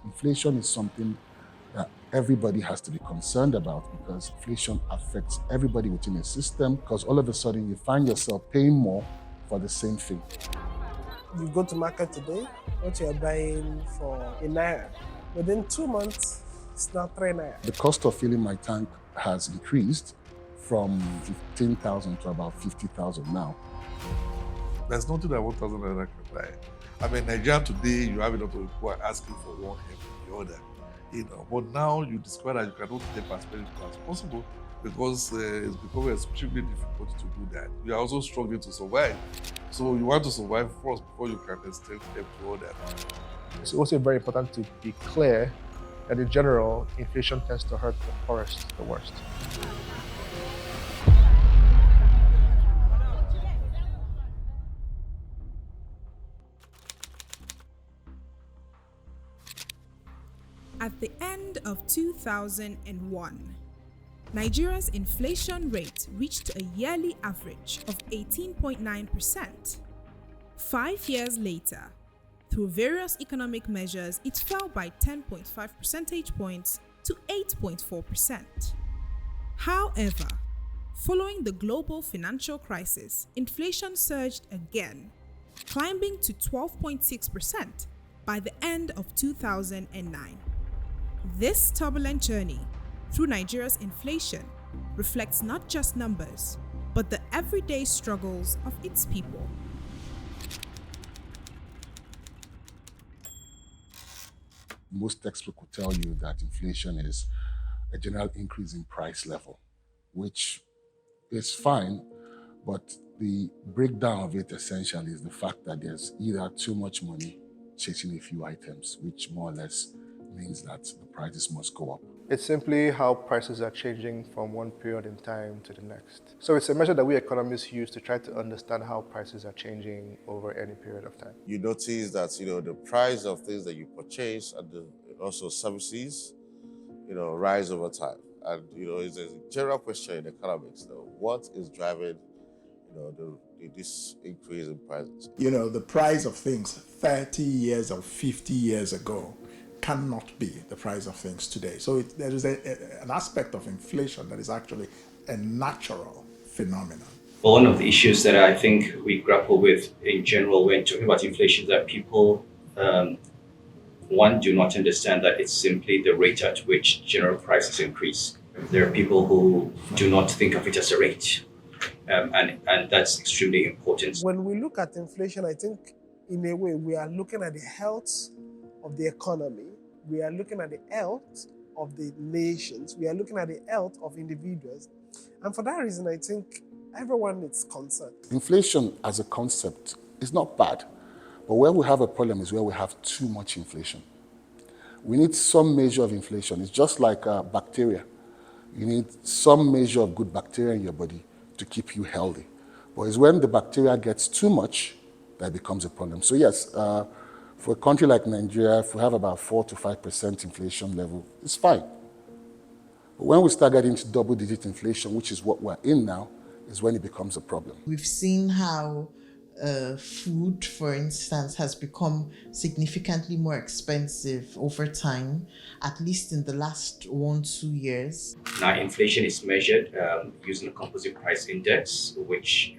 inflation is something that everybody has to be concerned about because inflation affects everybody within a system because all of a sudden you find yourself paying more for the same thing. You go to market today, what you're buying for a naira, within 2 months, it's now 3 naira. The cost of filling my tank has increased from 15,000 to about 50,000 now. There's nothing that 1,000 naira can buy. I mean, Nigeria today, you have a lot of people who are asking for one help or the other. But now you discover that you cannot help as many people as possible because it's becoming extremely difficult to do that. You are also struggling to survive. So you want to survive first before you can extend help to others. It's also very important to be clear that in general, inflation tends to hurt the poorest the worst. At the end of 2001, Nigeria's inflation rate reached a yearly average of 18.9%. 5 years later, through various economic measures, it fell by 10.5 percentage points to 8.4%. However, following the global financial crisis, inflation surged again, climbing to 12.6% by the end of 2009. This turbulent journey through Nigeria's inflation reflects not just numbers, but the everyday struggles of its people. Most textbooks will tell you that inflation is a general increase in price level, which is fine, but the breakdown of it essentially is the fact that there's either too much money chasing a few items, which more or less means that the prices must go up. It's simply how prices are changing from one period in time to the next. So it's a measure that we economists use to try to understand how prices are changing over any period of time. You notice that, the price of things that you purchase and also services, rise over time. And, it's a general question in economics, what is driving, this increase in prices? The price of things 30 years or 50 years ago cannot be the price of things today. So there is an aspect of inflation that is actually a natural phenomenon. Well, one of the issues that I think we grapple with in general when talking about inflation is that people, one, do not understand that it's simply the rate at which general prices increase. There are people who do not think of it as a rate, and that's extremely important. When we look at inflation, I think in a way we are looking at the health of the economy, we are looking at the health of the nations, we are looking at the health of individuals. And for that reason, I think everyone is concerned. Inflation as a concept is not bad, but where we have a problem is where we have too much inflation. We need some measure of inflation. It's just like bacteria. You need some measure of good bacteria in your body to keep you healthy. But it's when the bacteria gets too much that becomes a problem. So yes, for a country like Nigeria, if we have about 4 to 5% inflation level, it's fine. But when we start getting to double-digit inflation, which is what we're in now, is when it becomes a problem. We've seen how food, for instance, has become significantly more expensive over time, at least in the last 1-2 years. Now, inflation is measured using a composite price index, which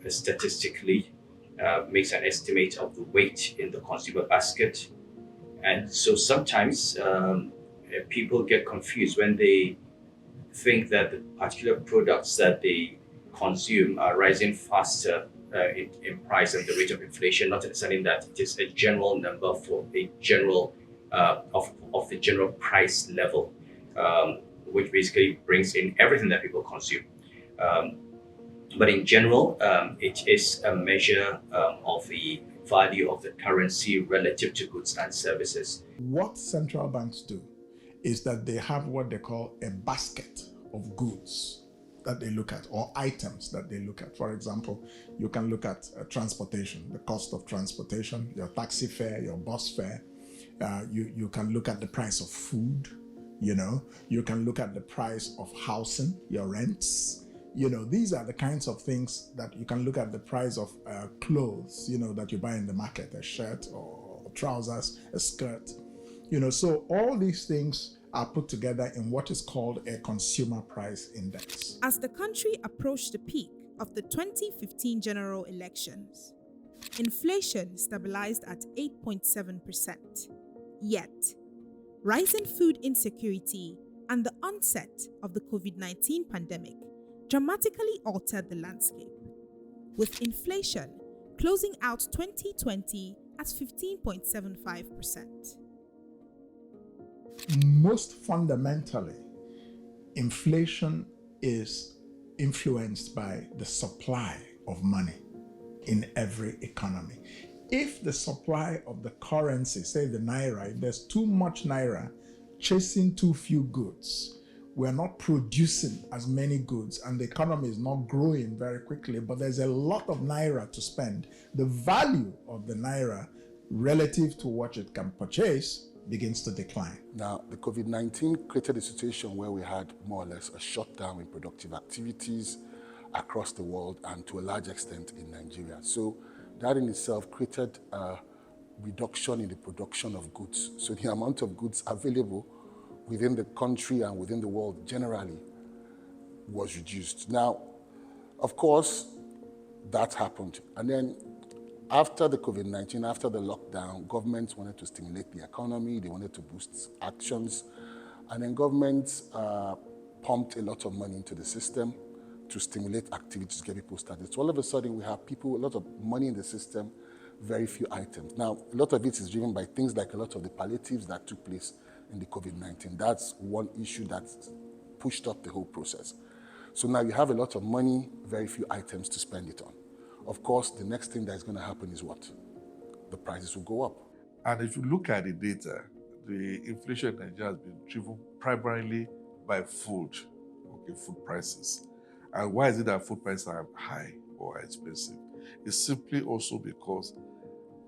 statistically makes an estimate of the weight in the consumer basket. And so sometimes people get confused when they think that the particular products that they consume are rising faster in price than the rate of inflation, not understanding that it is a general number for a general of the general price level, which basically brings in everything that people consume. But in general, it is a measure of the value of the currency relative to goods and services. What central banks do is that they have what they call a basket of goods that they look at, or items that they look at. For example, you can look at transportation, the cost of transportation, your taxi fare, your bus fare. You can look at the price of food, you can look at the price of housing, your rents. These are the kinds of things that you can look at. The price of clothes, that you buy in the market, a shirt or trousers, a skirt. So all these things are put together in what is called a consumer price index. As the country approached the peak of the 2015 general elections, inflation stabilized at 8.7%. Yet, rising food insecurity and the onset of the COVID-19 pandemic dramatically altered the landscape, with inflation closing out 2020 at 15.75%. Most fundamentally, inflation is influenced by the supply of money in every economy. If the supply of the currency, say the naira, if there's too much naira chasing too few goods, we're not producing as many goods and the economy is not growing very quickly, but there's a lot of naira to spend, the value of the naira relative to what it can purchase begins to decline. Now, the COVID-19 created a situation where we had more or less a shutdown in productive activities across the world and to a large extent in Nigeria. So that in itself created a reduction in the production of goods. So the amount of goods available within the country and within the world generally was reduced. Now, of course, that happened. And then after the COVID-19, after the lockdown, governments wanted to stimulate the economy, they wanted to boost actions, and then governments pumped a lot of money into the system to stimulate activities, get people started. So all of a sudden we have a lot of money in the system, very few items. Now, a lot of it is driven by things like a lot of the palliatives that took place in the COVID-19. That's one issue that pushed up the whole process. So now you have a lot of money, very few items to spend it on. Of course, the next thing that's going to happen is what? The prices will go up. And if you look at the data, the inflation in Nigeria has been driven primarily by food prices. And why is it that food prices are high or expensive? It's simply also because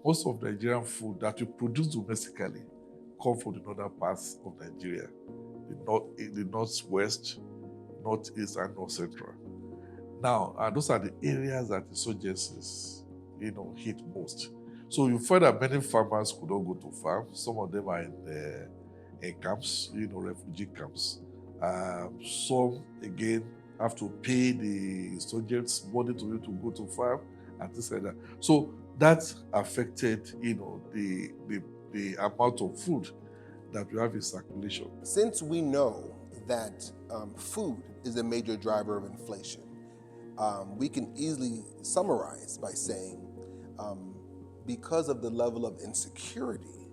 most of Nigerian food that we produce domestically come from the northern parts of Nigeria, the northwest, northeast, and north central. Now, those are the areas that insurgencies, hit most. So you find that many farmers could not go to farm. Some of them are in camps, refugee camps. Some, again, have to pay the insurgents money to go to farm and things like that. So that affected, the amount of food that we have in circulation. Since we know that food is a major driver of inflation, we can easily summarize by saying, because of the level of insecurity,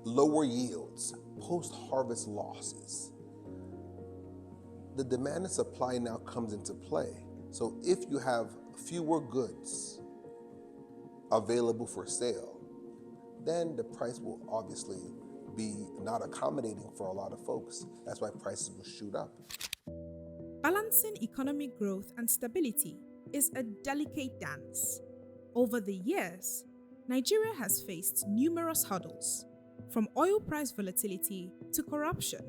lower yields, post-harvest losses, the demand and supply now comes into play. So if you have fewer goods available for sale, then the price will obviously be not accommodating for a lot of folks. That's why prices will shoot up. Balancing economic growth and stability is a delicate dance. Over the years, Nigeria has faced numerous hurdles, from oil price volatility to corruption.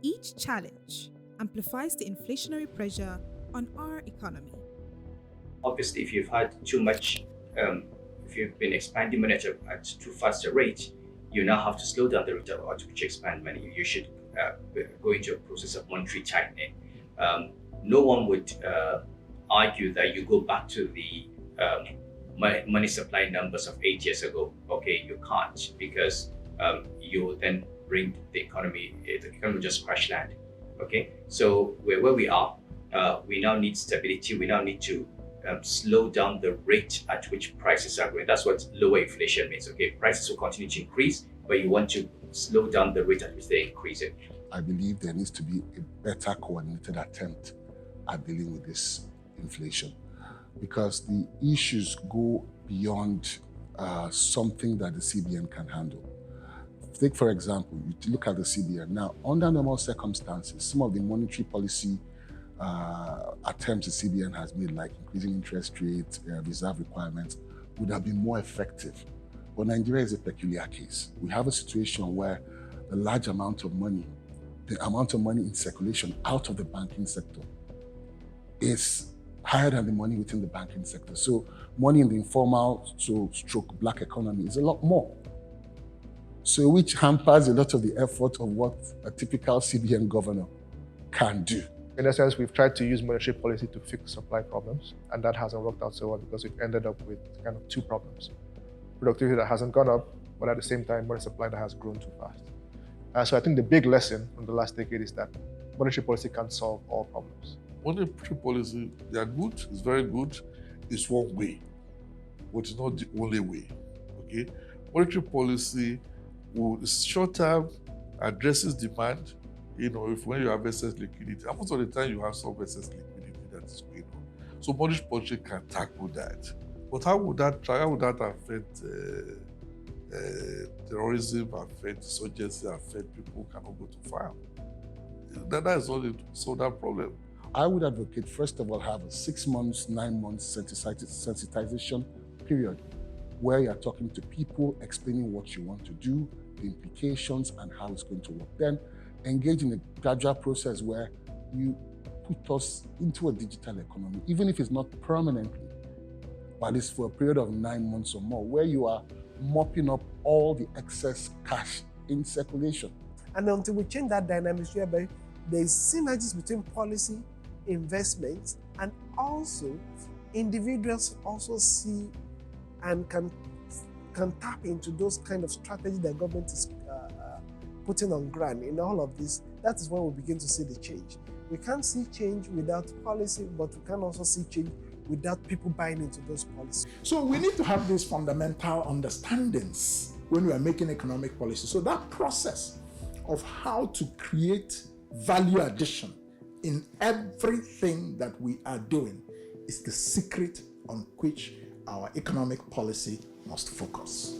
Each challenge amplifies the inflationary pressure on our economy. Obviously, if you've had too much, if you've been expanding money at too fast a rate, you now have to slow down the rate at which you expand money. You should go into a process of monetary tightening. No one would argue that you go back to the money supply numbers of 8 years ago. Okay, you can't, because you then bring the economy will just crash land. Okay, so where we are, we now need stability. We now need to slow down the rate at which prices are going. That's what lower inflation means. Okay, prices will continue to increase, but you want to slow down the rate at which they're increasing. I believe there needs to be a better coordinated attempt at dealing with this inflation, because the issues go beyond something that the CBN can handle. Take, for example, you look at the CBN. Now, under normal circumstances, some of the monetary policy attempts the CBN has made, like increasing interest rates, reserve requirements, would have been more effective. But Nigeria is a peculiar case. We have a situation where the large amount of money, the amount of money in circulation out of the banking sector is higher than the money within the banking sector. So money in the informal, stroke black economy is a lot more. So which hampers a lot of the effort of what a typical CBN governor can do. In a sense, we've tried to use monetary policy to fix supply problems, and that hasn't worked out so well because we've ended up with kind of two problems. Productivity that hasn't gone up, but at the same time, money supply that has grown too fast. So I think the big lesson from the last decade is that monetary policy can't solve all problems. Monetary policy, they are good, it's very good, it's one way, but it's not the only way, okay? Monetary policy is short-term, addresses demand, if when you have excess liquidity, and most of the time you have some excess liquidity that is going on. So monetary policy can tackle that. But how would that affect terrorism, affect insurgency, affect people who cannot go to farm? That is not to solve that problem. I would advocate, first of all, have a 6 months, 9 months sensitization period where you're talking to people, explaining what you want to do, the implications, and how it's going to work. Then engage in a gradual process where you put us into a digital economy, even if it's not permanently, but at least for a period of 9 months or more, where you are mopping up all the excess cash in circulation. And until we change that dynamics whereby there is synergies between policy, investments, and also individuals also see and can tap into those kind of strategies that government is putting on ground in all of this. That is when we begin to see the change. We can't see change without policy, but we can also see change without people buying into those policies. So we need to have these fundamental understandings when we are making economic policy. So that process of how to create value addition in everything that we are doing is the secret on which our economic policy must focus.